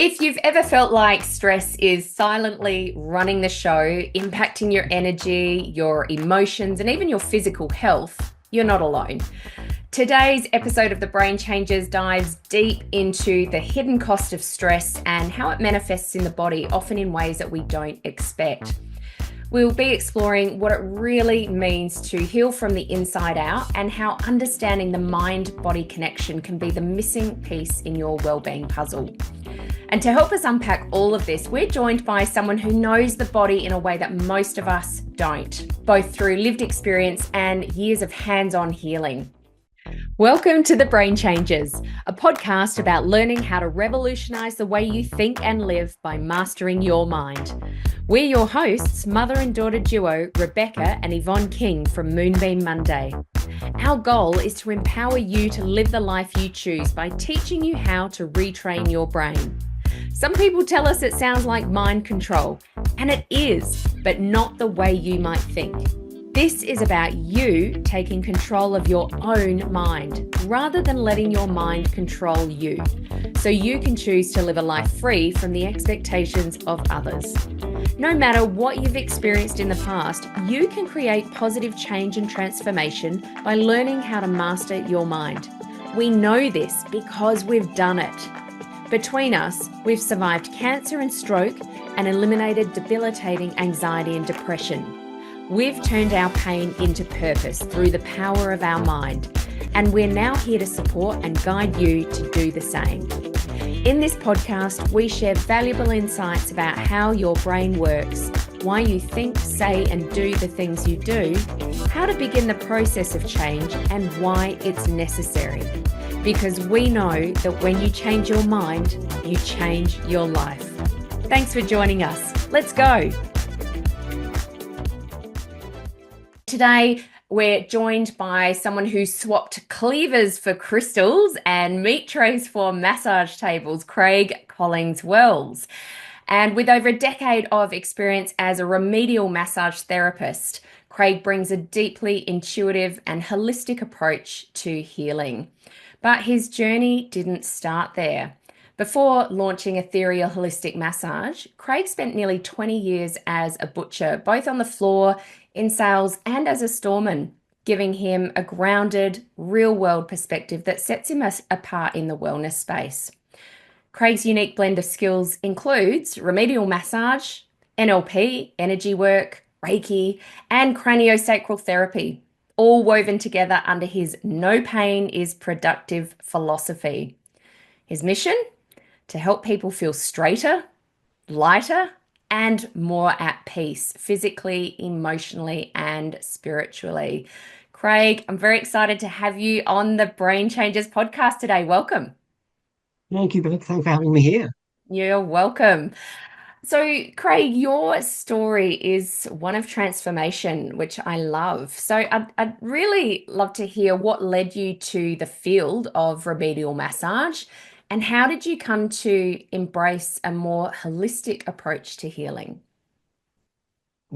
If you've ever felt like stress is silently running the show, impacting your energy, your emotions, and even your physical health, you're not alone. Today's episode of The Brain Changers dives deep into the hidden cost of stress and how it manifests in the body, often in ways that we don't expect. We'll be exploring what it really means to heal from the inside out and how understanding the mind-body connection can be the missing piece in your well-being puzzle. And to help us unpack all of this, we're joined by someone who knows the body in a way that most of us don't, both through lived experience and years of hands-on healing. Welcome to The Brain Changers, a podcast about learning how to revolutionize the way you think and live by mastering your mind. We're your hosts, mother and daughter duo Rebekah and Yvonne King from Moonbeam Monday. Our goal is to empower you to live the life you choose by teaching you how to retrain your brain. Some people tell us it sounds like mind control, and it is, but not the way you might think. This is about you taking control of your own mind, rather than letting your mind control you, so you can choose to live a life free from the expectations of others. No matter what you've experienced in the past, you can create positive change and transformation by learning how to master your mind. We know this because we've done it. Between us, we've survived cancer and stroke and eliminated debilitating anxiety and depression. We've turned our pain into purpose through the power of our mind, and we're now here to support and guide you to do the same. In this podcast, we share valuable insights about how your brain works, why you think, say, and do the things you do, how to begin the process of change, and why it's necessary. Because we know that when you change your mind, you change your life. Thanks for joining us. Let's go. Today, we're joined by someone who swapped cleavers for crystals and meat trays for massage tables, Craig Collings-Wells. And with over a decade of experience as a remedial massage therapist, Craig brings a deeply intuitive and holistic approach to healing. But his journey didn't start there. Before launching Ethereal Holistic Massage, Craig spent nearly 20 years as a butcher, both on the floor, in sales, and as a storeman, giving him a grounded, real-world perspective that sets him apart in the wellness space. Craig's unique blend of skills includes remedial massage, NLP, energy work, Reiki, and craniosacral therapy, all woven together under his no pain is productive philosophy. His mission? To help people feel straighter, lighter, and more at peace, physically, emotionally, and spiritually. Craig, I'm very excited to have you on the Brain Changers podcast today. Welcome. Thank you, Beth. Thanks for having me here. You're welcome. So, Craig, your story is one of transformation, which I love. So, I'd really love to hear what led you to the field of remedial massage and how did you come to embrace a more holistic approach to healing?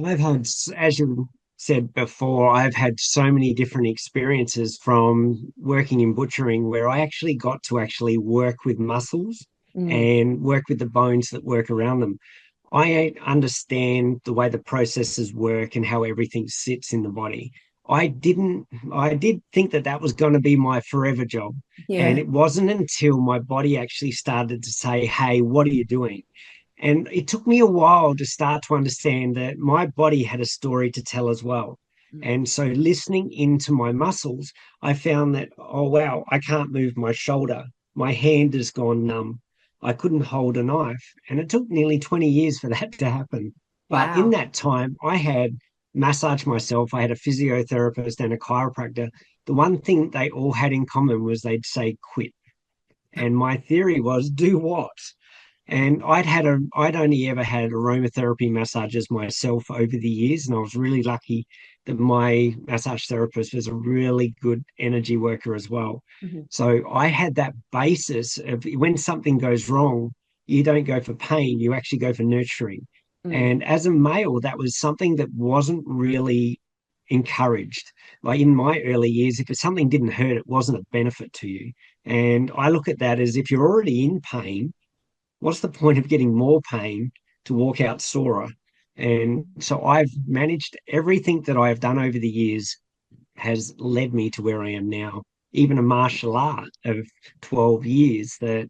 I've had, as you said before, I've had so many different experiences from working in butchering where I actually got to actually work with muscles Mm, and work with the bones that work around them. I understand the way the processes work and how everything sits in the body. I did think that that was going to be my forever job. And yeah. it wasn't until my body actually started to say, hey, what are you doing? And it took me a while to start to understand that my body had a story to tell as well. And so listening into my muscles, I found that, oh, wow, I can't move my shoulder. My hand has gone numb. I couldn't hold a knife. And it took nearly 20 years for that to happen. But in Wow. that time, I had massaged myself. I had a physiotherapist and a chiropractor. The one thing they all had in common was they'd say, quit. And my theory was, do what? And I'd only ever had aromatherapy massages myself over the years, and I was really lucky that my massage therapist was a really good energy worker as well. Mhm. So I had that basis of when something goes wrong, you don't go for pain, you actually go for nurturing. Mm. And as a male, that was something that wasn't really encouraged. Like in my early years, if something didn't hurt, it wasn't a benefit to you. And I look at that as if you're already in pain, what's the point of getting more pain to walk out sorer? And so I've managed everything that I have done over the years has led me to where I am now. Even a martial art of 12 years, that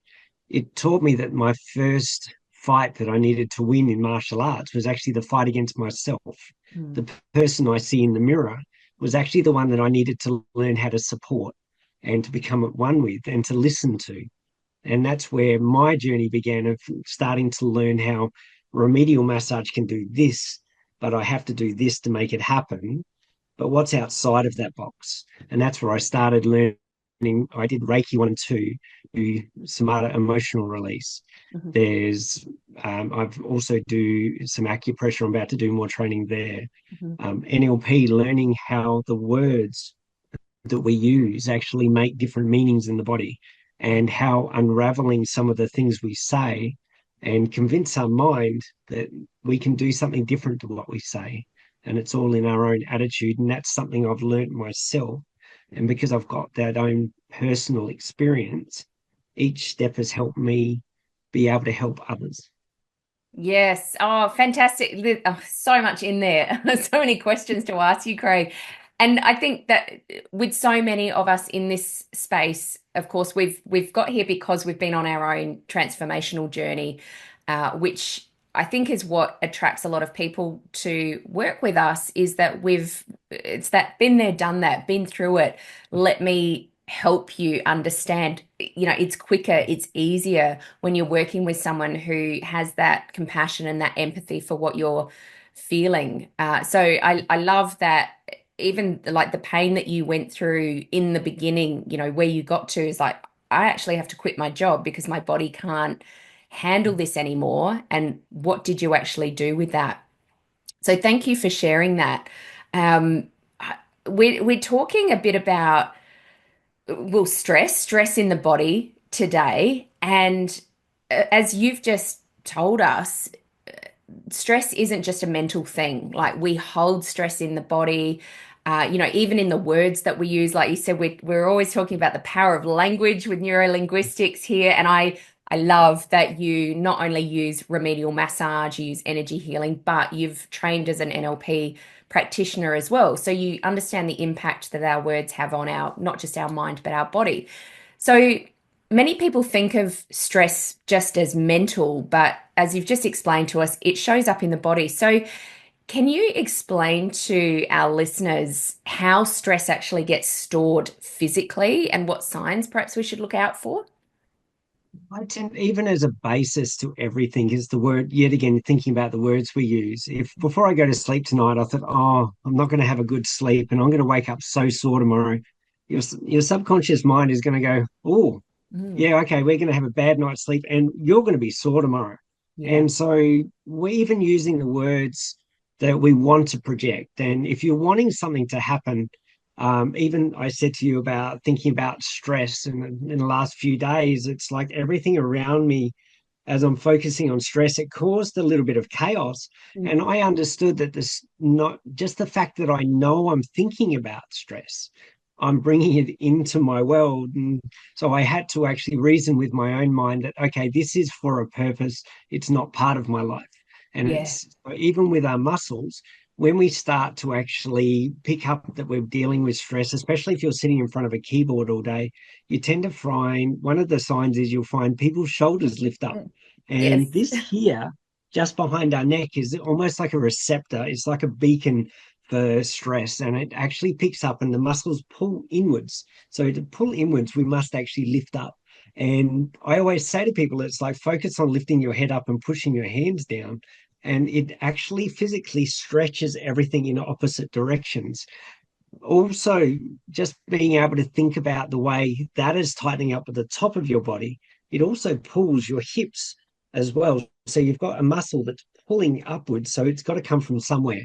it taught me that my first fight that I needed to win in martial arts was actually the fight against myself. Mm. The person I see in the mirror was actually the one that I needed to learn how to support and to become at one with and to listen to. And that's where my journey began, of starting to learn how remedial massage can do this, but I have to do this to make it happen. But what's outside of that box? And that's where I started learning. I did Reiki 1 and 2, do Somatic emotional release. Mhm. There's, I've also do some acupressure. I'm about to do more training there. Mhm. NLP, learning how the words that we use actually make different meanings in the body, Yeah. and how unraveling some of the things we say and convince our mind that we can do something different to what we say. And it's all in our own attitude. And that's something I've learned myself. And because I've got that own personal experience, each step has helped me be able to help others. Yes. Oh, fantastic. So much in there. So many questions to ask you, Craig. And I think that with so many of us in this space, of course, we've got here because we've been on our own transformational journey, which I think is what attracts a lot of people to work with us, is that it's that been there, done that, been through it. Let me help you understand. It's quicker, it's easier when you're working with someone who has that compassion and that empathy for what you're feeling. So I love that. Even like the pain that you went through in the beginning, where you got to is like, I actually have to quit my job because my body can't handle this anymore. And what did you actually do with that? So thank you for sharing that. Um, we're talking a bit about, well, stress in the body today. And as you've just told us, stress isn't just a mental thing. Like, we hold stress in the body, even in the words that we use. Like you said, we're always talking about the power of language with neurolinguistics here. And I love that you not only use remedial massage, you use energy healing, but you've trained as an NLP practitioner as well. So you understand the impact that our words have on our, not just our mind, but our body. So many people think of stress just as mental, but as you've just explained to us, it shows up in the body. So can you explain to our listeners how stress actually gets stored physically and what signs perhaps we should look out for? I tend, even as a basis to everything, is the word, yet again, thinking about the words we use. If before I go to sleep tonight, I thought, oh, I'm not going to have a good sleep and I'm going to wake up so sore tomorrow, your subconscious mind is going to go, oh, Mm, yeah, okay, we're going to have a bad night's sleep and you're going to be sore tomorrow. yeah. And so we're even using the words that we want to project. And if you're wanting something to happen, even I said to you about thinking about stress, and in the last few days, it's like everything around me, as I'm focusing on stress, it caused a little bit of chaos. Mm, And I understood that this, not just the fact that I know I'm thinking about stress, I'm bringing it into my world. And so I had to actually reason with my own mind that, okay, this is for a purpose. It's not part of my life. And yeah. it's even with our muscles, when we start to actually pick up that we're dealing with stress, especially if you're sitting in front of a keyboard all day, you tend to find one of the signs is you'll find people's shoulders lift up. Mm, And yes. this here, just behind our neck, is almost like a receptor. It's like a beacon for stress, and it actually picks up and the muscles pull inwards. So to pull inwards, we must actually lift up. And I always say to people, it's like focus on lifting your head up and pushing your hands down. And it actually physically stretches everything in opposite directions. Also, just being able to think about the way that is tightening up at the top of your body, it also pulls your hips as well. So you've got a muscle that's pulling upwards, so it's got to come from somewhere.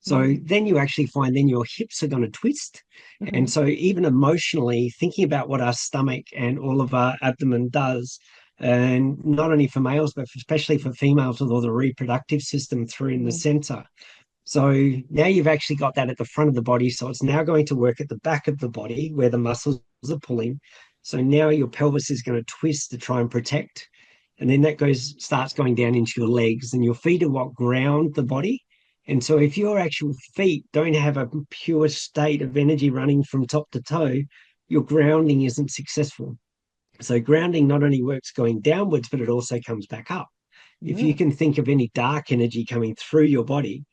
So Mm, then you actually find then your hips are going to twist. And mhm, so even emotionally, thinking about what our stomach and all of our abdomen does, and not only for males, but especially for females with all the reproductive system through in the mhm. center. So now you've actually got that at the front of the body. So it's now going to work at the back of the body where the muscles are pulling. So now your pelvis is going to twist to try and protect. and then that starts going down into your legs, and your feet are what ground the body. And so if your actual feet don't have a pure state of energy running from top to toe, your grounding isn't successful. So grounding not only works going downwards, but it also comes back up. If you Mm. can think of any dark energy coming through your body,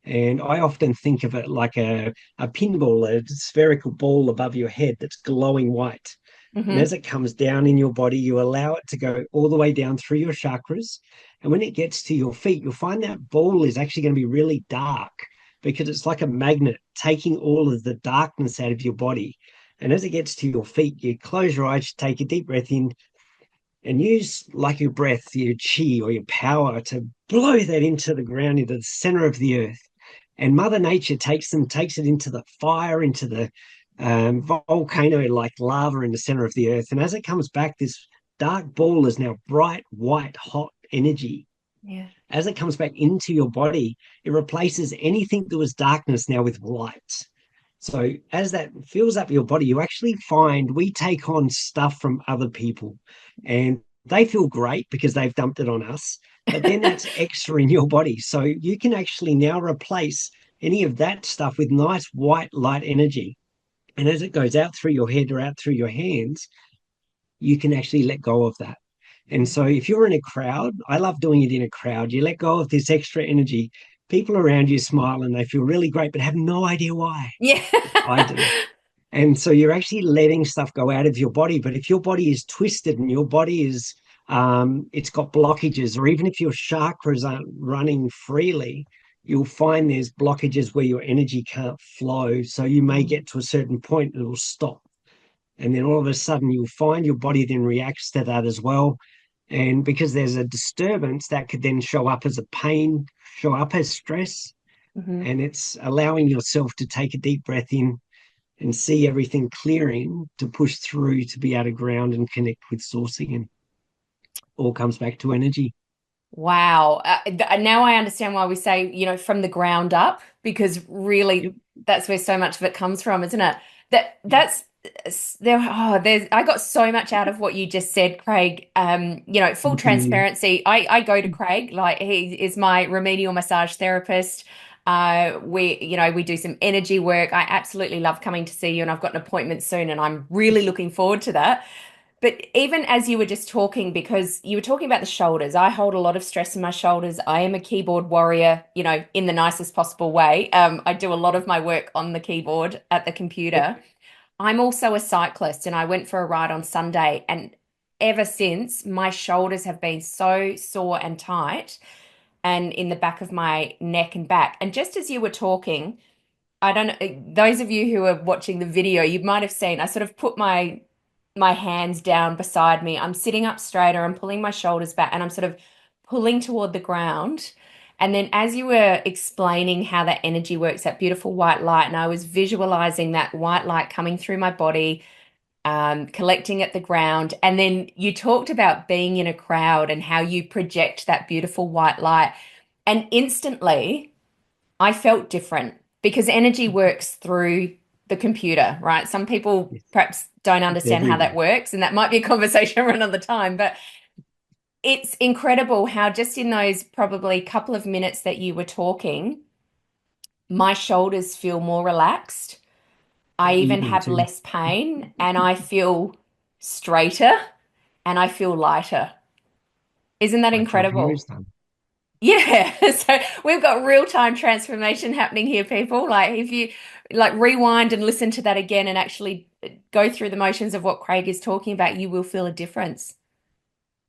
and I often think of it like a pinball, a spherical ball above your head that's glowing white. And Hmm. as it comes down in your body, you allow it to go all the way down through your chakras. And when it gets to your feet, you'll find that ball is actually going to be really dark because it's like a magnet taking all of the darkness out of your body. And as it gets to your feet, you close your eyes, take a deep breath in, and use like your breath, your chi or your power to blow that into the ground, into the center of the earth. And Mother Nature takes it into the fire, into the volcano like lava in the center of the earth. And as it comes back, this dark ball is now bright, white, hot energy. Yeah. As it comes back into your body, it replaces anything that was darkness now with light. So as that fills up your body, you actually find we take on stuff from other people and they feel great because they've dumped it on us. But then that's extra in your body. So you can actually now replace any of that stuff with nice white light energy. And as it goes out through your head or out through your hands, you can actually let go of that. And so if you're in a crowd, I love doing it in a crowd. You let go of this extra energy. People around you smile and they feel really great, but have no idea why. Yeah. I do. And so you're actually letting stuff go out of your body. But if your body is twisted and your body is, it's got blockages, or even if your chakras aren't running freely, you'll find there's blockages where your energy can't flow. So you may get to a certain point and it'll stop. And then all of a sudden you'll find your body then reacts to that as well. And because there's a disturbance that could then show up as a pain, show up as stress. Hmm. And it's allowing yourself to take a deep breath in and see everything clearing to push through to be able to ground and connect with source again. All comes back to energy. Wow. Now I understand why we say, from the ground up, because Yep. really that's where so much of it comes from, isn't it? That's there. Oh, I got so much out of what you just said, Craig. Full transparency. I go to Craig, like he is my remedial massage therapist. We do some energy work. I absolutely love coming to see you, and I've got an appointment soon, and I'm really looking forward to that. But even as you were just talking, because you were talking about the shoulders, I hold a lot of stress in my shoulders. I am a keyboard warrior, in the nicest possible way. I do a lot of my work on the keyboard at the Yep. computer. I'm also a cyclist and I went for a ride on Sunday. And ever since, my shoulders have been so sore and tight and in the back of my neck and back. And just as you were talking, I don't know, those of you who are watching the video, you might have seen I sort of put my hands down beside me. I'm sitting up straighter, I'm pulling my shoulders back, and I'm sort of pulling toward the ground. And then as you were explaining how that energy works, that beautiful white light, and I was visualizing that white light coming through my body, collecting at the ground. And then you talked about being in a crowd and how you project that beautiful white light. And instantly, I felt different because energy works through the computer, right? Some people Yes. perhaps don't It's understand how that everywhere. works, and that might be a conversation for another time. But it's incredible how just in those probably couple of minutes that you were talking, my shoulders feel more relaxed. I Yeah, you even do have too. less pain, and I feel straighter and I feel lighter. Isn't that I can incredible? understand. Yeah, so we've got real-time transformation happening here, people. Like if you like rewind and listen to that again and actually go through the motions of what Craig is talking about, you will feel a difference.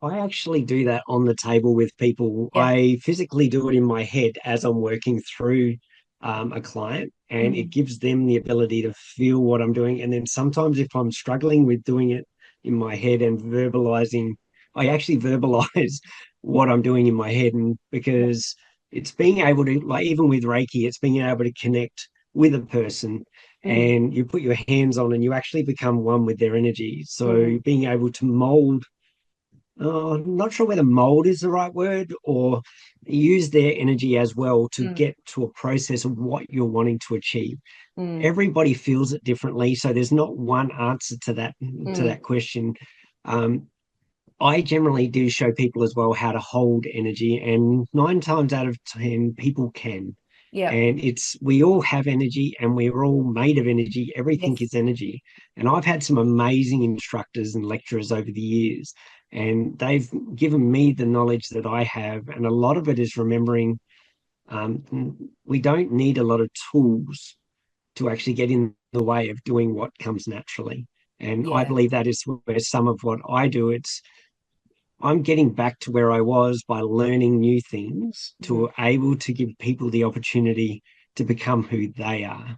I actually do that on the table with people. Yeah. I physically do it in my head as I'm working through a client, and it Mm, gives them the ability to feel what I'm doing. And then sometimes, if I'm struggling with doing it in my head and verbalizing, I actually verbalize what I'm doing in my head. And yeah. because it's being able to, like, even with Reiki, it's being able to connect with a person Mm, and you put your hands on and you actually become one with their energy. mm, So being able to mold, I'm not sure whether mold is the right word, or use their energy as well to mm, get to a process of what you're wanting to achieve. mm, Everybody feels it differently, so there's not one answer to that mm, question. Um, I generally do show people as well how to hold energy, and 9 times out of 10, people can. Yep. And it's we all have energy and we're all made of energy. Everything Yes. is energy. And I've had some amazing instructors and lecturers over the years, and they've given me the knowledge that I have. And a lot of it is remembering we don't need a lot of tools to actually get in the way of doing what comes naturally. And I Yeah. believe that is where some of what I do, I'm getting back to where I was by learning new things Mm. to able to give people the opportunity to become who they are.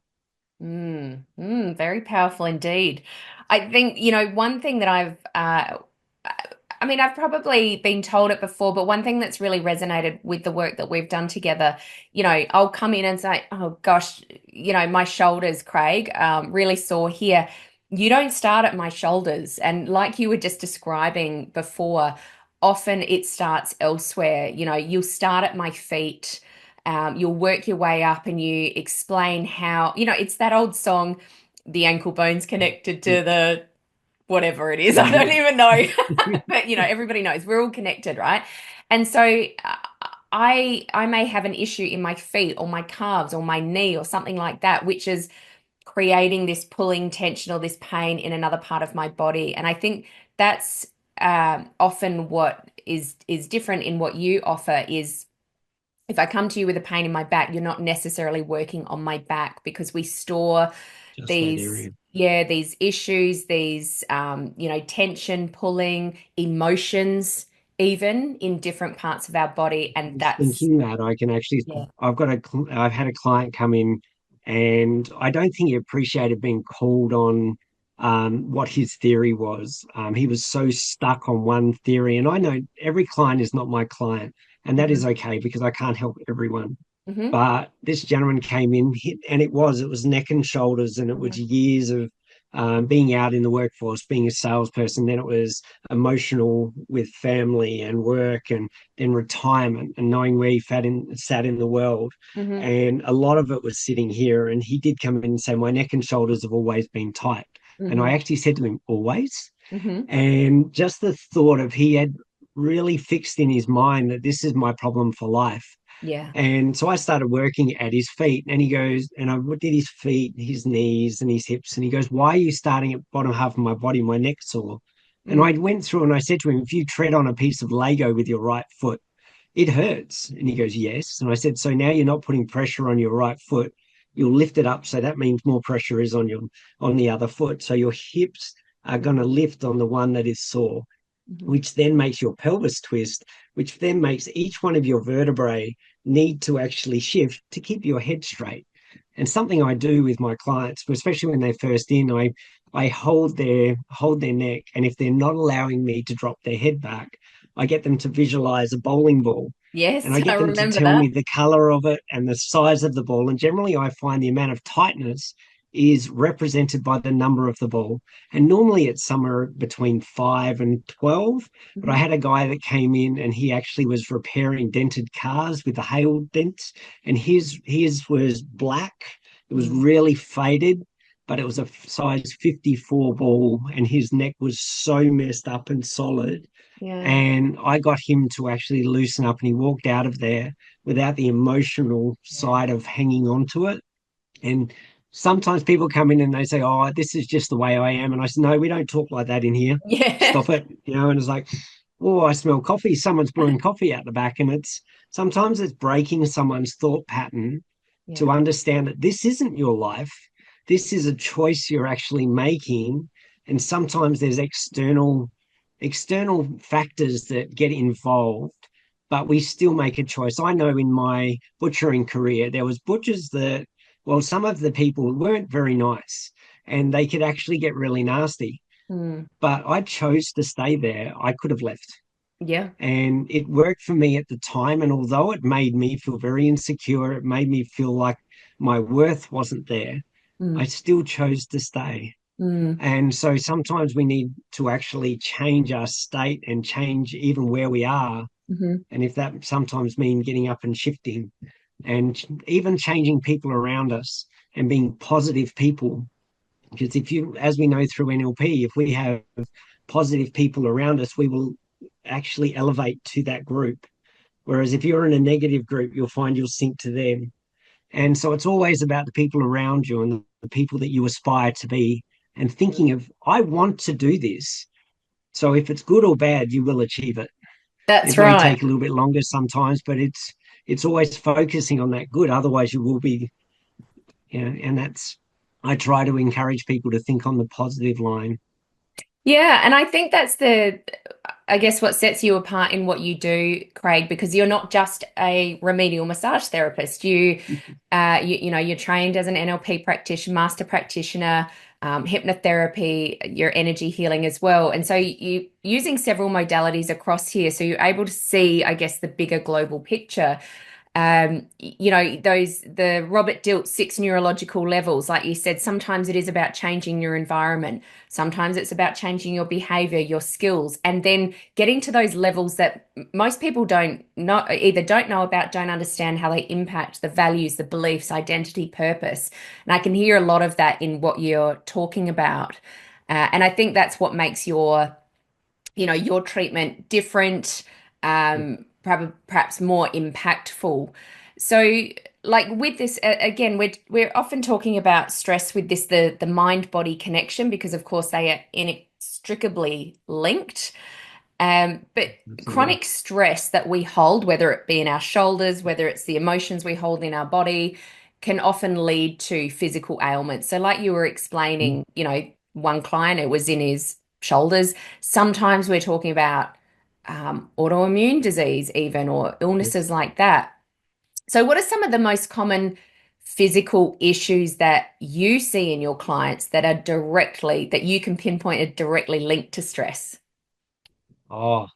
Very powerful indeed. I think, one thing that I mean, I've probably been told it before, but one thing that's really resonated with the work that we've done together, I'll come in and say, oh gosh, my shoulders, Craig, really sore here. You don't start at my shoulders. And like you were just describing before, often it starts elsewhere. You'll start at my feet. You'll work your way up and you explain how, it's that old song, the ankle bone's connected to the whatever it is. I don't Yeah. even know. But everybody knows we're all connected, right? And so I may have an issue in my feet or my calves or my knee or something like that, which is creating this pulling tension or this pain in another part of my body. And I think that's often what is different in what you offer is if I come to you with a pain in my back, you're not necessarily working on my back because we store Just that these, area. yeah, these issues, these, tension, pulling, emotions, even in different parts of our body. I And was that's, thinking that I can actually, yeah. I've had a client come in, and I don't think he appreciated being called on what his theory was. He was so stuck on one theory, and I know every client is not my client, and that is Hmm. okay because I can't help everyone. Hmm. But this gentleman came in, and it was neck and shoulders, and it was Hmm. years of being out in the workforce, being a salesperson. Then it was emotional with family and work, and then retirement, and knowing where he sat in the world. Hmm. And a lot of it was sitting here. And he did come in and say, "My neck and shoulders have always been tight." And I Hmm. actually said to him, "Always?" Hmm. And just the thought of he had really fixed in his mind that this is my problem for life. Yeah. And so I started working at his feet, and he goes, and I did his feet, his knees, and his hips. And he goes, "Why are you starting at bottom half of my body? My neck's sore." And Mm. I went through and I said to him, "If you tread on a piece of Lego with your right foot, it hurts." And he goes, "Yes." And I said, "So now you're not putting pressure on your right foot. You'll lift it up. So that means more pressure is on the other foot. So your hips are going to lift on the one that is sore, Hmm. which then makes your pelvis twist, which then makes each one of your vertebrae need to actually shift to keep your head straight." And something I do with my clients, especially when they're first in, I hold their neck, and if they're not allowing me to drop their head back, I get them to visualize a bowling ball, and Yes, I I get them to remember tell that. me the color of it and the size of the ball. And generally, I find the amount of tightness is represented by the number of the ball. And normally it's somewhere between 5 and 12. But I Hmm. had a guy that came in and he actually was repairing dented cars with the hail dents, and his was black. It was Mm. really faded, but it was a size 54 ball, and his neck was so messed up and solid. Yeah. And I got him to actually loosen up, and he walked out of there without the emotional Yeah. side of hanging on to it. And sometimes people come in and they say, "Oh, this is just the way I am." And I said, "No, we don't talk like that in here. Yeah. Stop it." And it's like, "Oh, I smell coffee. Someone's brewing coffee out the back." And sometimes it's breaking someone's thought pattern to Yeah. understand that this isn't your life. This is a choice you're actually making. And sometimes there's external factors that get involved, but we still make a choice. I know in my butchering career, there was butchers that, well, some of the people weren't very nice, and they could actually get really nasty. Mm. But I chose to stay there. I could have left. Yeah. And it worked for me at the time. And although it made me feel very insecure, it made me feel like my worth wasn't there, I Mm. still chose to stay. Mm. And so sometimes we need to actually change our state and change even where we are. Hmm. And if that sometimes means getting up and shifting and even changing people around us and being positive people, because if you, as we know through NLP, if we have positive people around us, we will actually elevate to that group. Whereas if you're in a negative group, you'll find you'll sink to them. And so it's always about the people around you and the people that you aspire to be, and thinking of, I want to do this. So if it's good or bad, you will achieve it. That's It may right. take a little bit longer sometimes, but it's always focusing on that good. Otherwise, you will be, and that's, I try to encourage people to think on the positive line. Yeah, and I think that's I guess what sets you apart in what you do, Craig, because you're not just a remedial massage therapist. You know, you're trained as an NLP practitioner, master practitioner, hypnotherapy, your energy healing as well. And so you using several modalities across here, so you're able to see, I guess, the bigger global picture. You know, the Robert Dilts 6 neurological levels, like you said, sometimes it is about changing your environment. Sometimes it's about changing your behavior, your skills, and then getting to those levels that most people don't know, either don't know about, don't understand how they impact the values, the beliefs, identity, purpose. And I can hear a lot of that in what you're talking about. And I think that's what makes your treatment different, perhaps more impactful. So, like with this, again, we're often talking about stress with this the mind body connection because, of course, they are inextricably linked. But Absolutely. chronic stress that we hold, whether it be in our shoulders, whether it's the emotions we hold in our body, can often lead to physical ailments. So, like you were explaining, one client, it was in his shoulders. Sometimes we're talking about autoimmune disease, even, or illnesses Yes. like that. So, what are some of the most common physical issues that you see in your clients that you can pinpoint are directly linked to stress? Oh,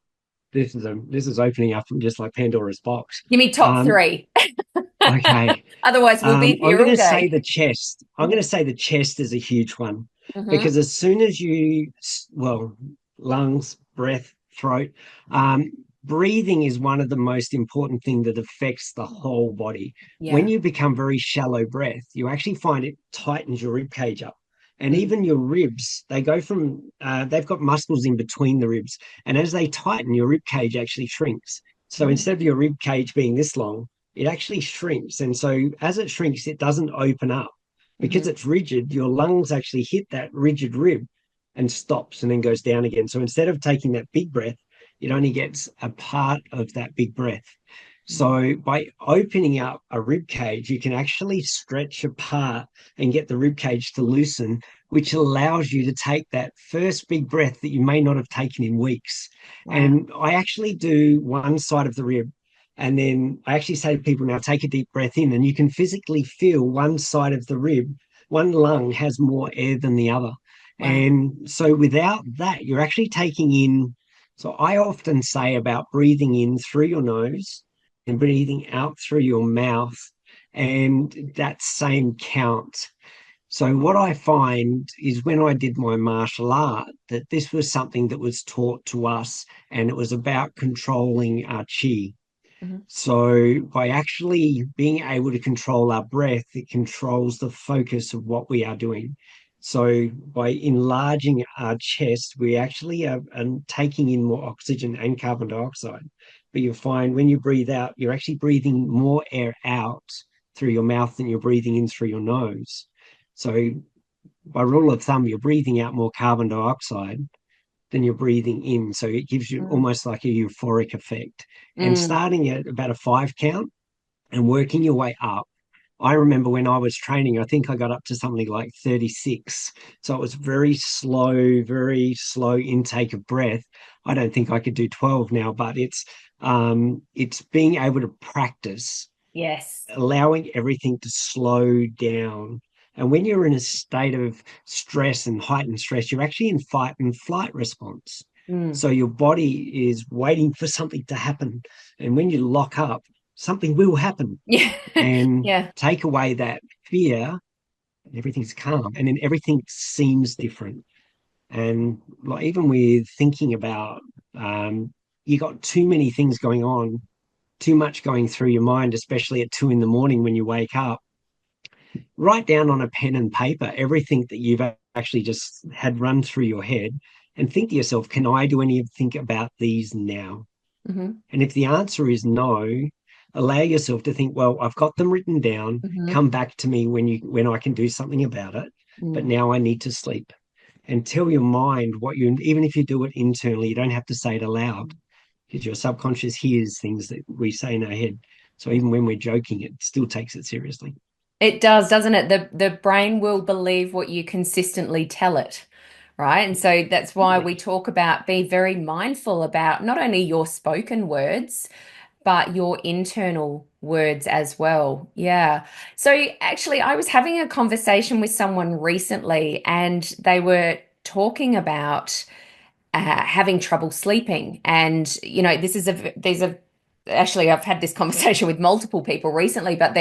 this is opening up just like Pandora's box. Give me top Um, three. okay. Otherwise, we'll be I'm here going all to say day. the chest. I'm going to say the chest is a huge one, Hmm. because as soon as well, lungs, breath, throat, breathing is one of the most important thing that affects the whole body. When Yeah. you become very shallow breath, you actually find it tightens your rib cage up. And Mm. even your ribs, they go from, they've got muscles in between the ribs. And as they tighten, your rib cage actually shrinks. So Mm. instead of your rib cage being this long, it actually shrinks. And so as it shrinks, it doesn't open up. Because Mhm. it's rigid, your lungs actually hit that rigid rib and stops and then goes down again. So instead of taking that big breath, it only gets a part of that big breath. Mm. So by opening up a rib cage, you can actually stretch apart and get the rib cage to loosen, which allows you to take that first big breath that you may not have taken in weeks. Wow. And I actually do one side of the rib. And then I actually say to people, now take a deep breath in, and you can physically feel one side of the rib, one lung has more air than the other. Wow. And so without that, you're actually taking in. So I often say about breathing in through your nose and breathing out through your mouth, and that same count. So what I find is when I did my martial art, that this was something that was taught to us, and it was about controlling our chi. Mhm. So by actually being able to control our breath, it controls the focus of what we are doing. So by enlarging our chest, we actually are taking in more oxygen and carbon dioxide. But you'll find when you breathe out, you're actually breathing more air out through your mouth than you're breathing in through your nose. So by rule of thumb, you're breathing out more carbon dioxide than you're breathing in. So it gives you Mm. almost like a euphoric effect. And Mm. starting at about a 5 count and working your way up. I remember when I was training, I think I got up to something like 36. So it was very slow intake of breath. I don't think I could do 12 now, but it's being able to practice Yes. allowing everything to slow down. And when you're in a state of stress and heightened stress, you're actually in fight and flight response. Mm. So your body is waiting for something to happen. And when you lock up, something will happen. Yeah. And Yeah. take away that fear, and everything's calm. And then everything seems different. And like even with thinking about you got too many things going on, too much going through your mind, especially at 2 in the morning when you wake up, write down on a pen and paper everything that you've actually just had run through your head, and think to yourself, can I do anything about these now? Mm-hmm. And if the answer is no, allow yourself to think, well, I've got them written down. Mm-hmm. Come back to me when I can do something about it. But Mm. now I need to sleep. And tell your mind what you, even if you do it internally, you don't have to say it aloud because your subconscious hears things that we say in our head. So even when we're joking, it still takes it seriously. It does, doesn't it? The brain will believe what you consistently tell it, right? And so that's why we talk about be very mindful about not only your spoken words, but your internal words as well. Yeah. So actually, I was having a conversation with someone recently, and they were talking about having trouble sleeping. And, this is these are actually, I've had this conversation with multiple people recently, but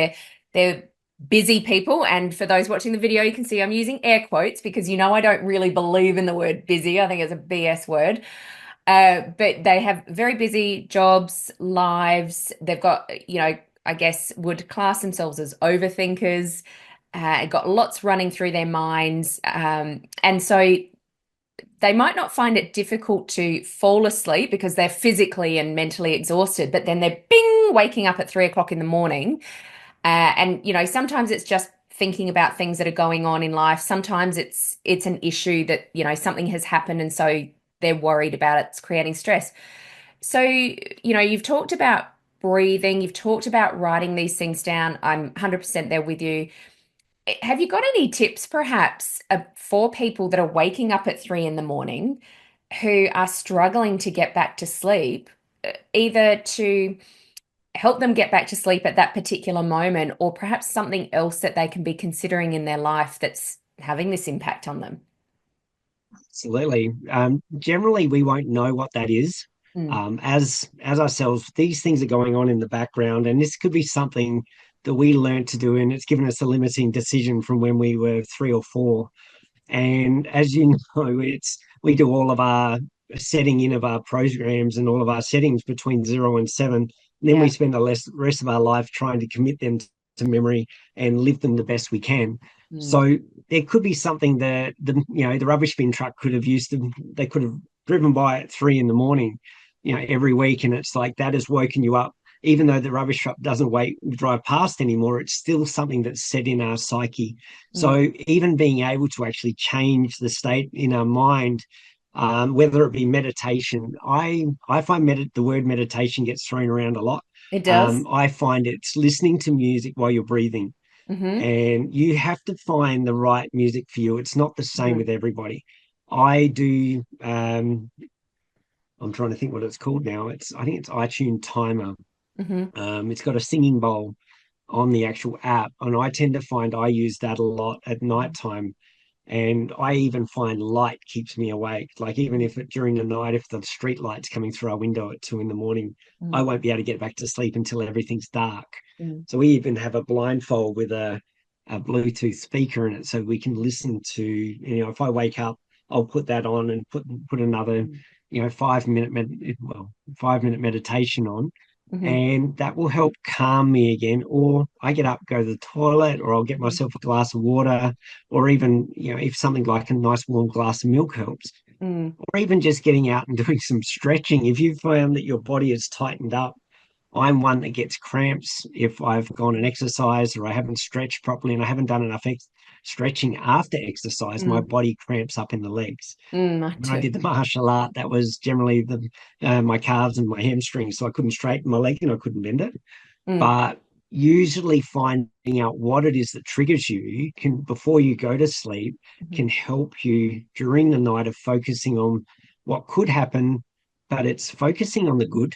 they're busy people. And for those watching the video, you can see I'm using air quotes because I don't really believe in the word busy. I think it's a BS word. But they have very busy jobs, lives. They've got, I guess would class themselves as overthinkers. Got lots running through their minds. And so they might not find it difficult to fall asleep because they're physically and mentally exhausted, but then they're bing waking up at 3 o'clock in the morning. And sometimes it's just thinking about things that are going on in life. Sometimes it's an issue that, something has happened and so they're worried about it. It's creating stress. So, you've talked about breathing, you've talked about writing these things down. I'm 100% there with you. Have you got any tips, perhaps, for people that are waking up at 3 in the morning who are struggling to get back to sleep, either to help them get back to sleep at that particular moment, or perhaps something else that they can be considering in their life that's having this impact on them? Absolutely. Generally, we won't know what that is. Mm. As ourselves, these things are going on in the background, and this could be something that we learned to do, and it's given us a limiting decision from when we were 3 or 4. And as you know, it's we do all of our setting in of our programs and all of our settings between 0 and 7. And then we Yeah. spend the rest of our life trying to commit them to memory and live them the best we can. Mm. So there could be something that the rubbish bin truck could have used to. They could have driven by at 3 in the morning, every week, and it's like that has woken you up. Even though the rubbish truck doesn't drive past anymore, it's still something that's set in our psyche. Mm. So even being able to actually change the state in our mind, whether it be meditation, I find the word meditation gets thrown around a lot. It does. I find it's listening to music while you're breathing, Mm-hmm. and you have to find the right music for you. It's not the same Mm-hmm. with everybody. I do. I'm trying to think what it's called now. I think it's iTunes Timer. Mm-hmm. It's got a singing bowl on the actual app, and I tend to find I use that a lot at nighttime. And I even find light keeps me awake. Like even if during the night, if the street light's coming through our window at 2 in the morning, I Mm-hmm. won't be able to get back to sleep until everything's dark. Mm-hmm. So we even have a blindfold with a Bluetooth speaker in it, so we can listen to. If I wake up, I'll put that on and put another, 5 minute meditation on, Mm-hmm. and that will help calm me again. Or I get up, go to the toilet, or I'll get myself a glass of water, or even, if something like a nice warm glass of milk helps, Mm-hmm. or even just getting out and doing some stretching. If you found that your body is tightened up, I'm one that gets cramps if I've gone and exercised or I haven't stretched properly and I haven't done enough stretching after exercise. My Mm-hmm. body cramps up in the legs. I When I do. did the martial art, that was generally my calves and my hamstrings, so I couldn't straighten my leg and I couldn't bend it. Mm. But usually finding out what it is that triggers you can before you go to sleep Mm-hmm. can help you during the night of focusing on what could happen, but it's focusing on the good.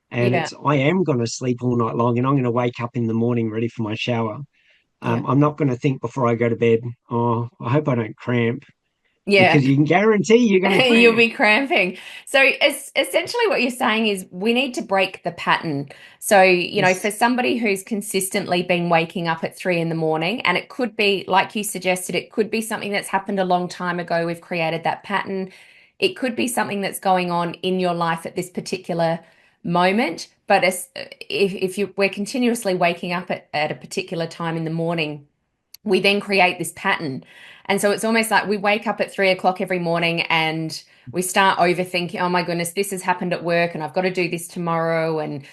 And Yeah. I am going to sleep all night long, and I'm going to wake up in the morning ready for my shower. Yeah. I'm not going to think before I go to bed, oh, I hope I don't cramp, Yeah. because you can guarantee you're going to You'll cramp. be cramping. So it's essentially what you're saying is we need to break the pattern. So, for Yes. somebody who's consistently been waking up at 3 in the morning, and it could be, like you suggested, it could be something that's happened a long time ago. We've created that pattern. It could be something that's going on in your life at this particular moment. But if we're continuously waking up at a particular time in the morning, we then create this pattern. And so it's almost like we wake up at 3 o'clock every morning and we start overthinking, oh my goodness, this has happened at work and I've got to do this tomorrow. And,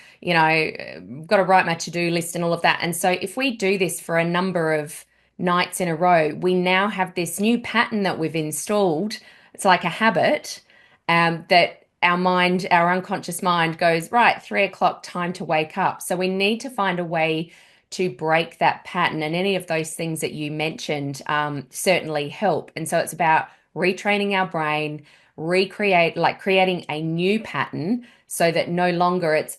got to write my to-do list and all of that. And so if we do this for a number of nights in a row, we now have this new pattern that we've installed. It's like a habit, that our mind, our unconscious mind goes, right, 3 o'clock, time to wake up. So we need to find a way to break that pattern. And any of those things that you mentioned certainly help. And so it's about retraining our brain, creating a new pattern so that no longer it's,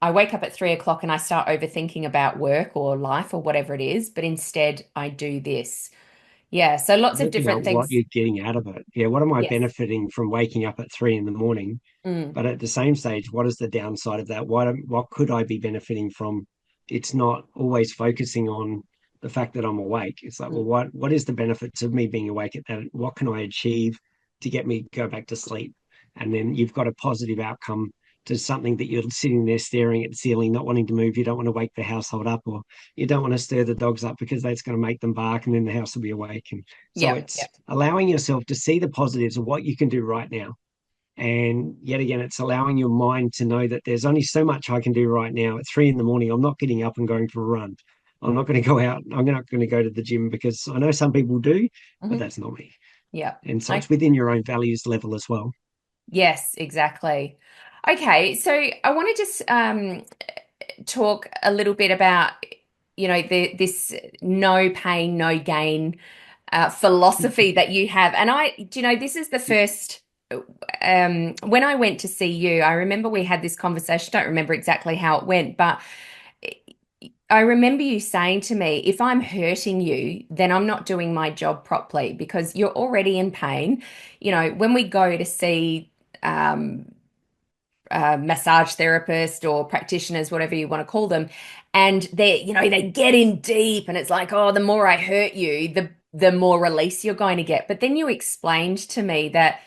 I wake up at 3 o'clock and I start overthinking about work or life or whatever it is, but instead I do this. Yeah. So lots of Working different out what things. you're getting out of it. Yeah, what am I Yes. benefiting from waking up at 3 in the morning? Mm, But at the same stage, what is the downside of that? What could I be benefiting from? It's not always focusing on the fact that I'm awake. It's like, well, mm. what is the benefits of me being awake at that? What can I achieve to get me go back to sleep? And then you've got a positive outcome to something that you're sitting there staring at the ceiling, not wanting to move. You don't want to wake the household up, or you don't want to stir the dogs up because that's going to make them bark and then the house will be awake. And so Yeah. it's Yeah. allowing yourself to see the positives of what you can do right now. And yet again, it's allowing your mind to know that there's only so much I can do right now. At 3 in the morning, I'm not getting up and going for a run. I'm not going to go out. I'm not going to go to the gym because I know some people do, but Hmm. that's not me. Yeah. And so I, it's within your own values level as well. yes, exactly. Okay. So I want to just talk a little bit about, this no pain, no gain philosophy that you have. And this is the first, when I went to see you, I remember we had this conversation. Don't remember exactly how it went, but I remember you saying to me, if I'm hurting you, then I'm not doing my job properly because you're already in pain. When we go to see, um, massage therapist or practitioners, whatever you want to call them. And they get in deep and it's like, oh, the more I hurt you, the more release you're going to get. But then you explained to me that,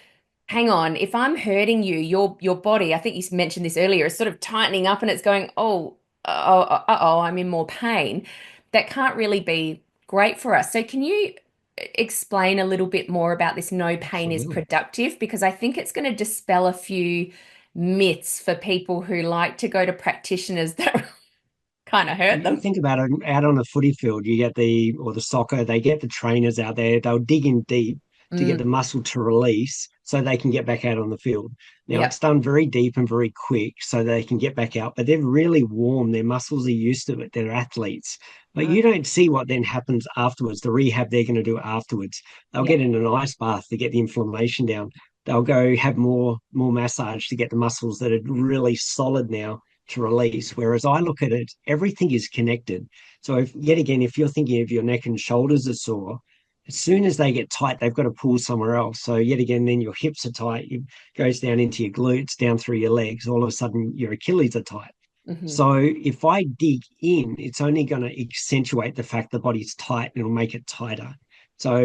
hang on, if I'm hurting you, your body, I think you mentioned this earlier, is sort of tightening up and it's going, I'm in more pain. That can't really be great for us. So can you explain a little bit more about this no pain is Absolutely. productive? Because I think it's going to dispel a few myths for people who like to go to practitioners that kind of hurt You them. think about it out on the footy field, you get or the soccer, they get the trainers out there, they'll dig in deep to get Mm, the muscle to release so they can get back out on the field. Now yep. it's done very deep and very quick so they can get back out, but they're really warm. Their muscles are used to it. They're athletes. But Right. you don't see what then happens afterwards, the rehab they're going to do afterwards. They'll Yeah. get in an ice bath to get the inflammation down. They'll go have more massage to get the muscles that are really solid now to release. Whereas I look at it, everything is connected. So yet again, if you're thinking of your neck and shoulders are sore, as soon as they get tight, they've got to pull somewhere else. So yet again, then your hips are tight. It goes down into your glutes, down through your legs. All of a sudden, your Achilles are tight. Hmm. So if I dig in, it's only going to accentuate the fact the body's tight and it'll make it tighter. So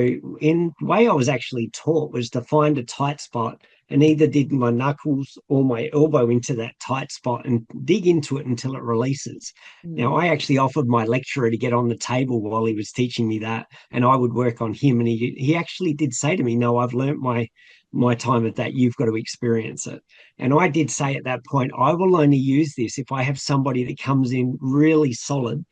in the way I was actually taught was to find a tight spot and either dig my knuckles or my elbow into that tight spot and dig into it until it releases. Now, Mm. I actually offered my lecturer to get on the table while he was teaching me that, and I would work on him. And he actually did say to me, "No, I've learnt my time at that. You've got to experience it." And I did say at that point, I will only use this if I have somebody that comes in really solid.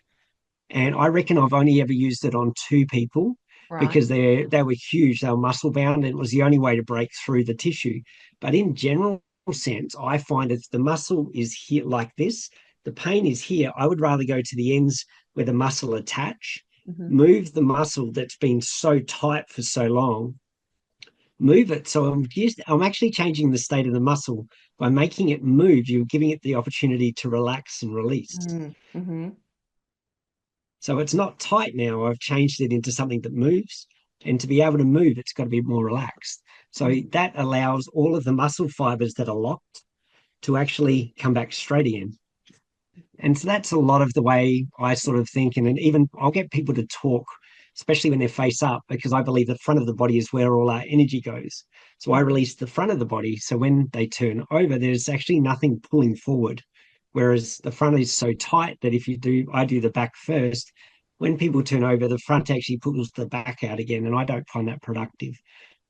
And I reckon I've only ever used it on two people Right. because they were huge, they were muscle bound, and it was the only way to break through the tissue. But in general sense, I find if the muscle is here like this, the pain is here. I would rather go to the ends where the muscle attach, Hmm. move the muscle that's been so tight for so long, move it. So I'm actually changing the state of the muscle by making it move. You're giving it the opportunity to relax and release. Mm-hmm. So it's not tight now. I've changed it into something that moves. And to be able to move, it's got to be more relaxed. So that allows all of the muscle fibers that are locked to actually come back straight again. And so that's a lot of the way I sort of think. And even I'll get people to talk, especially when they're face up, because I believe the front of the body is where all our energy goes. So I release the front of the body. So when they turn over, there's actually nothing pulling forward. Whereas the front is so tight that if I do the back first, when people turn over, the front actually pulls the back out again, and I don't find that productive.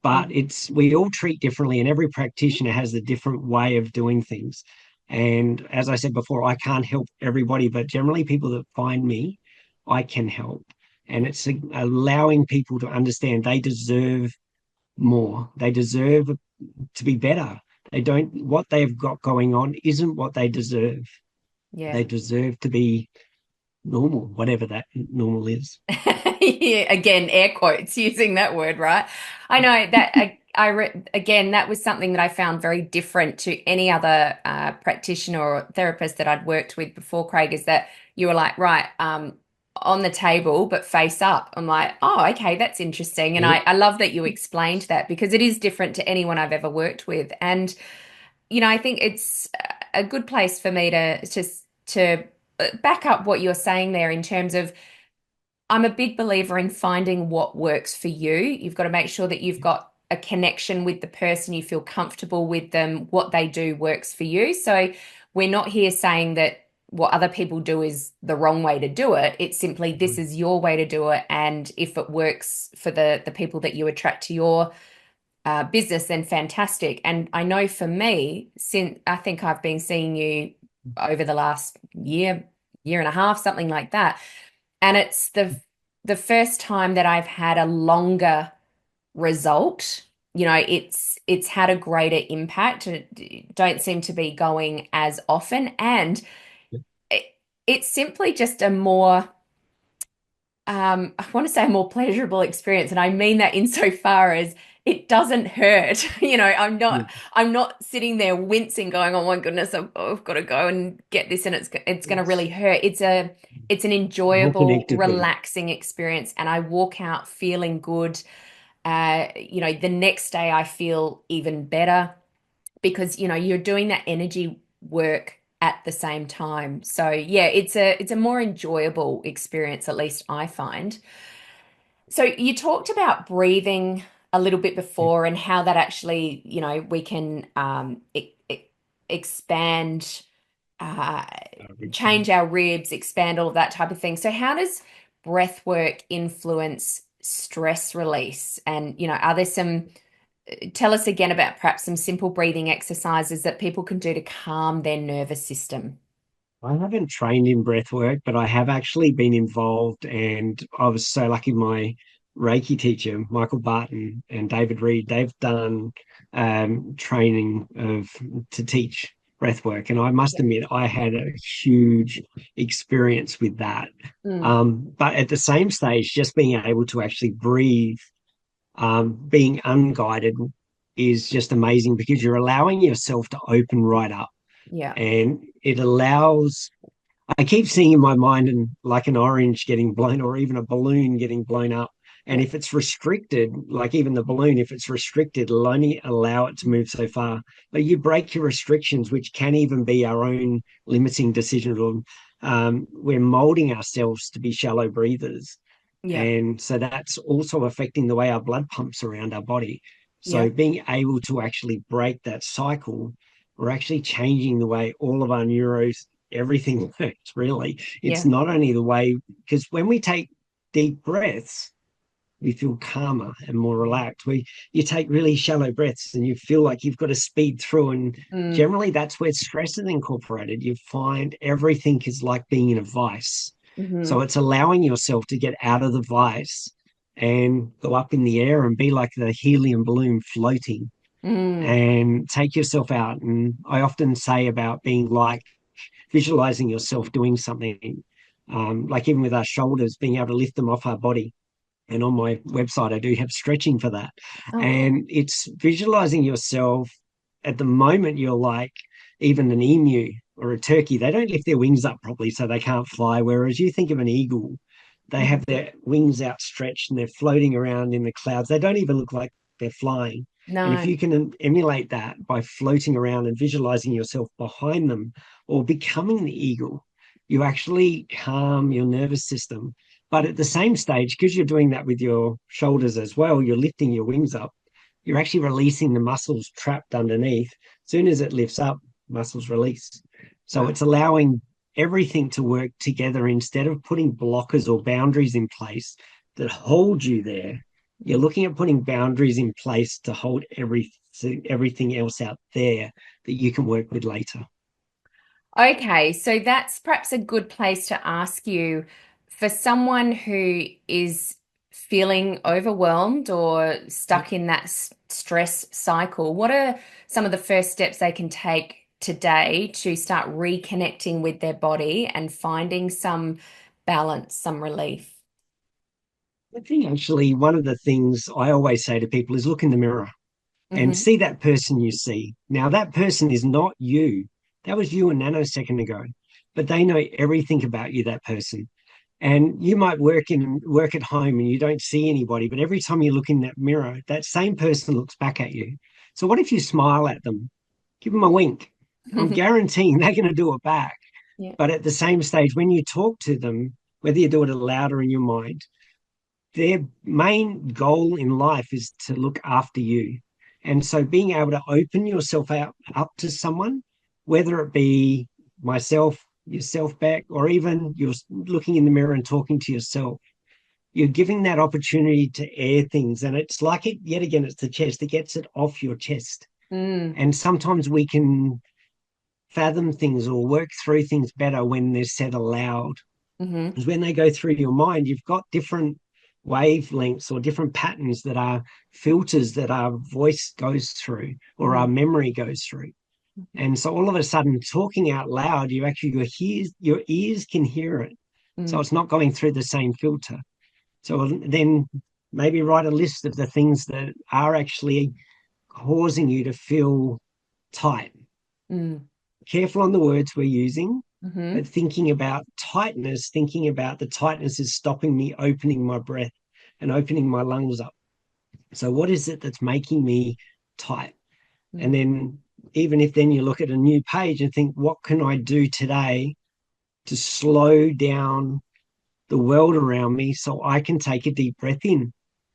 But Mm. it's we all treat differently, and every practitioner has a different way of doing things. And as I said before, I can't help everybody, but generally people that find me, I can help. And Yeah. it's allowing people to understand they deserve more. They deserve to be better. They don't, what they've got going on isn't what they deserve. Yeah. They deserve to be normal, whatever that normal is. Yeah, again, air quotes using that word, right? I know that again, that was something that I found very different to any other practitioner or therapist that I'd worked with before, Craig, is that you were like, right, on the table, but face up. I'm like, oh, okay, that's interesting. And Yeah. I love that you explained that because it is different to anyone I've ever worked with. And, I think it's a good place for me to back up what you're saying there in terms of I'm a big believer in finding what works for you. You've got to make sure that you've got a connection with the person, you feel comfortable with them, what they do works for you. So we're not here saying that what other people do is the wrong way to do it. It's simply this is your way to do it. And if it works for the people that you attract to your business, then fantastic. And I know for me, since I think I've been seeing you over the last year and a half, something like that, and it's the first time that I've had a longer result. It's had a greater impact. It don't seem to be going as often, and it, it's simply just a more I want to say a more pleasurable experience, and I mean that insofar as it doesn't hurt. Yeah. I'm not sitting there wincing, going, "Oh my goodness, I've got to go and get this, and it's going to really It's hurt." It's an more enjoyable, connected with it. relaxing experience, and I walk out feeling good. The next day I feel even better because you're doing that energy work at the same time. So yeah, it's a more enjoyable experience, at least I find. So you talked about breathing a little bit Yeah. before and how that actually, we can expand, uh, change our ribs, expand all of that type of thing. So how does breath work influence stress release? And, are there some tell us again about perhaps some simple breathing exercises that people can do to calm their nervous system. I haven't trained in breath work, but I have actually been involved, and I was so lucky. My Reiki teacher, Michael Barton and David Reed, they've done training to teach breath work, and I must Yeah. admit I had a huge experience with that. Mm, But at the same stage, just being able to actually breathe, being unguided, is just amazing because you're allowing yourself to open right up, yeah. and it allows I keep seeing in my mind and like an orange getting blown or even a balloon getting blown up. And Yeah. if it's restricted, like even the balloon, if it's restricted, it'll only allow it to move so far. But you break your restrictions, which can even be our own limiting decision. Or we're molding ourselves to be shallow breathers. Yeah. And so that's also affecting the way our blood pumps around our body. Yeah. So being able to actually break that cycle, we're actually changing the way all of our neuros, everything works, really. It's Yeah. not only the way, because when we take deep breaths, we feel calmer and more Yeah. relaxed. You take really shallow breaths and you feel like you've got to speed through. And Mm, generally that's where stress is incorporated. You find everything is like being in a vice. So hmm it's allowing yourself to get out of the vice and go up in the air and be like the helium balloon floating mm. and take yourself out. And I often say about being like visualizing yourself doing something, like even with our shoulders, being able to lift them off our body. And on my website, I do have stretching for that. Oh, cool. And it's visualizing yourself at the moment, you're like even an emu or a turkey, they don't lift their wings up properly, so they can't fly. Whereas you think of an eagle, they have Mhm. their wings outstretched and they're floating around in the clouds. They don't even look like they're flying. And if No. you can emulate that by floating around and visualizing yourself behind them or becoming the eagle, you actually calm your nervous system. But at the same stage, because you're doing that with your shoulders as well, you're lifting your wings up, you're actually releasing the muscles trapped underneath. As soon as it lifts up, muscles release. So Wow. it's allowing everything to work together instead of putting blockers or boundaries in place that hold you there. You're looking at putting boundaries in place to hold everything else out there that you can work with later. Okay, so that's perhaps a good place to ask you for someone who is feeling overwhelmed or stuck in that stress cycle. What are some of the first steps they can take today to start reconnecting with their body and finding some balance, some relief? I think actually one of the things I always say to people is look in the mirror and Hmm. see that person you see. Now, that person is not you. That was you a nanosecond ago, but they know everything about you, that person. And you might work at home and you don't see anybody, but every time you look in that mirror, that same person looks back at you. So what if you smile at them, give them a wink? I'm guaranteeing they're going to do it back. Yeah. But at the same stage, when you talk to them, whether you do it aloud or in your mind, their main goal in life is to look after you. And so being able to open yourself up to someone, whether it be myself, yourself back, or even you're looking in the mirror and talking to yourself, you're giving that opportunity to air things. And it's like it, yet again, it's the chest that gets it off your chest. Mm. And sometimes we can fathom things or work through things better when they're said aloud. Hmm. Because when they go through your mind, you've got different wavelengths or different patterns that are filters that our voice goes through or our Hmm. memory goes through. And so all of a sudden, talking out loud, your ears can hear it. So Mm. it's not going through the same filter. So then maybe write a list of the things that are actually causing you to feel tight. Mm. Careful on the words we're using, Hmm. but thinking about tightness, thinking about the tightness is stopping me opening my breath and opening my lungs up. So, what is it that's making me tight? And Mm. then, even if then you look at a new page and think, what can I do today to slow down the world around me so I can take a deep breath in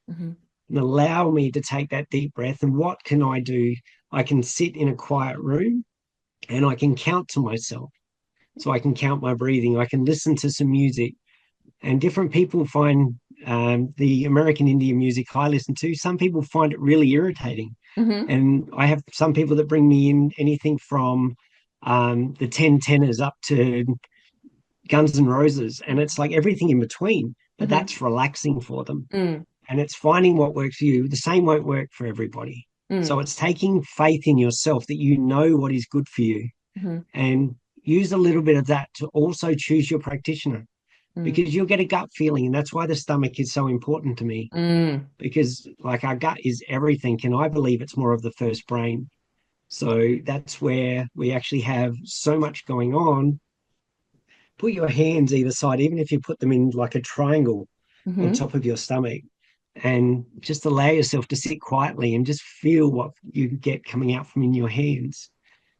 Hmm. and allow me to take that deep breath? And what can I do? I can sit in a quiet room and I can count to myself. So I can count my breathing. I can listen to some music. And different people find the American Indian music I listen to, some people find it really irritating. Hmm. And I have some people that bring me in anything from the 10 tenors up to Guns N' Roses. And it's like everything in between, but Hmm. that's relaxing for them. Mm. And it's finding what works for you. The same won't work for everybody. So Mm. it's taking faith in yourself that you know what is good for you Hmm. and use a little bit of that to also choose your practitioner Mm. because you'll get a gut feeling. And that's why the stomach is so important to me Mm. because, like, our gut is everything. And I believe it's more of the first brain. So that's where we actually have so much going on. Put your hands either side, even if you put them in like a triangle on Hmm. top of your stomach, and just allow yourself to sit quietly and just feel what you get coming out from in your hands.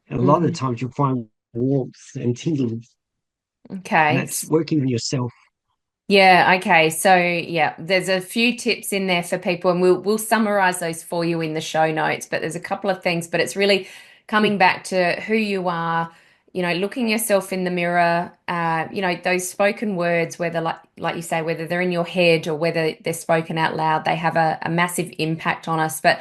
And a lot of the Mm. times you'll find warmth and tingling, and Okay. that's working on yourself. Yeah, okay. So yeah, there's a few tips in there for people and we'll summarize those for you in the show notes, but there's a couple of things, but it's really coming back to who you are, looking yourself in the mirror, those spoken words, whether like you say, whether they're in your head or whether they're spoken out loud, they have a massive impact on us. But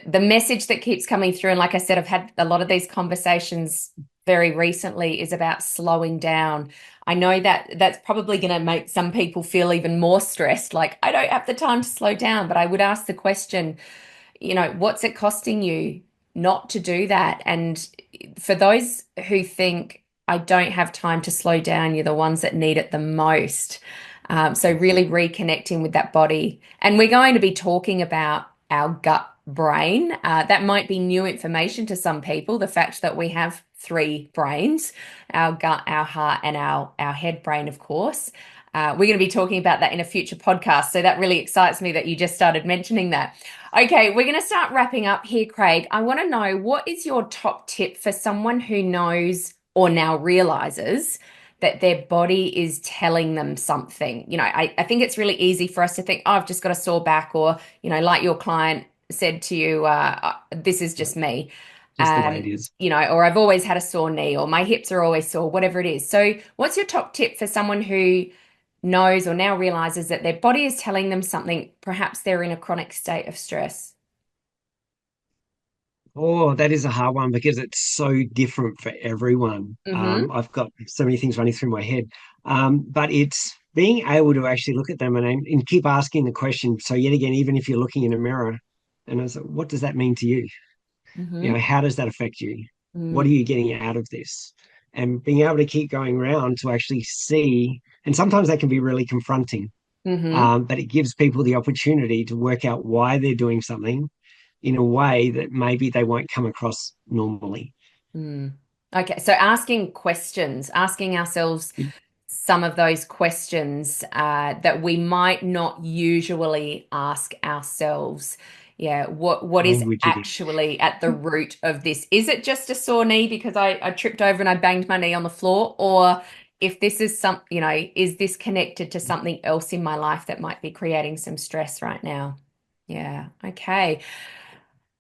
the message that keeps coming through, and like I said, I've had a lot of these conversations very recently, is about slowing down. I know that that's probably going to make some people feel even more stressed, like I don't have the time to slow down, but I would ask the question, what's it costing you not to do that? And for those who think I don't have time to slow down, you're the ones that need it the most. So really reconnecting with that body. And we're going to be talking about our gut brain. That might be new information to some people, the fact that we have three brains, our gut, our heart, and our head brain, of course. We're going to be talking about that in a future podcast. So that really excites me that you just started mentioning that. Okay, we're going to start wrapping up here, Craig. I want to know, what is your top tip for someone who knows or now realizes that their body is telling them something? I think it's really easy for us to think, oh, I've just got a sore back, or, like your client said to you, this is just me. just the way it is. Or I've always had a sore knee, or my hips are always sore, whatever it is. So what's your top tip for someone who knows or now realizes that their body is telling them something, perhaps they're in a chronic state of stress? Oh, that is a hard one because it's so different for everyone. Mm-hmm. I've got so many things running through my head. But it's being able to actually look at them and keep asking the question. So yet again, even if you're looking in a mirror, and I was like, what does that mean to you? Mm-hmm. How does that affect you? What Mm-hmm. are you getting out of this? And being able to keep going around to actually see, and sometimes that can be really confronting, Mm-hmm. but it gives people the opportunity to work out why they're doing something in a way that maybe they won't come across normally. Mm. Okay, so asking questions, asking ourselves some of those questions that we might not usually ask ourselves. Yeah, what is Language it is. actually at the root of this? Is it just a sore knee because I tripped over and I banged my knee on the floor? Or if this is is this connected to something else in my life that might be creating some stress right now? Yeah, okay.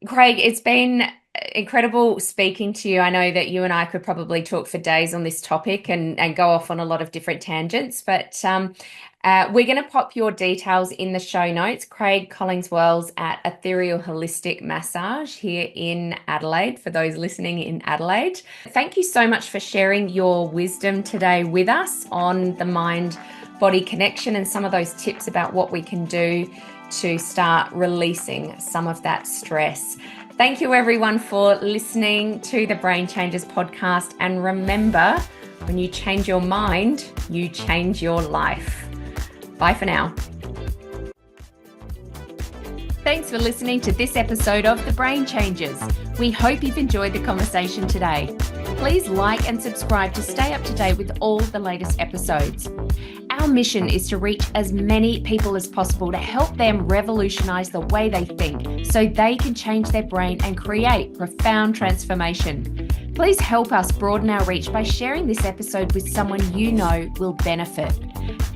Craig, it's been incredible speaking to you. I know that you and I could probably talk for days on this topic and go off on a lot of different tangents, but we're going to pop your details in the show notes. Craig Collings-Wells at Ethereal Holistic Massage here in Adelaide, for those listening in Adelaide. Thank you so much for sharing your wisdom today with us on the mind-body connection and some of those tips about what we can do to start releasing some of that stress. Thank you everyone for listening to the Brain Changes podcast. And remember, when you change your mind, you change your life. Bye for now. Thanks for listening to this episode of The Brain Changes. We hope you've enjoyed the conversation today. Please like and subscribe to stay up to date with all the latest episodes. Our mission is to reach as many people as possible to help them revolutionize the way they think so they can change their brain and create profound transformation. Please help us broaden our reach by sharing this episode with someone you know will benefit.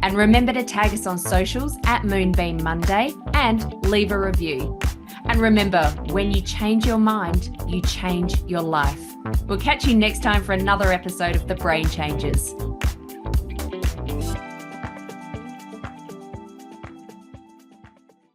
And remember to tag us on socials at Moonbeam Monday and leave a review. And remember, when you change your mind, you change your life. We'll catch you next time for another episode of The Brain Changes.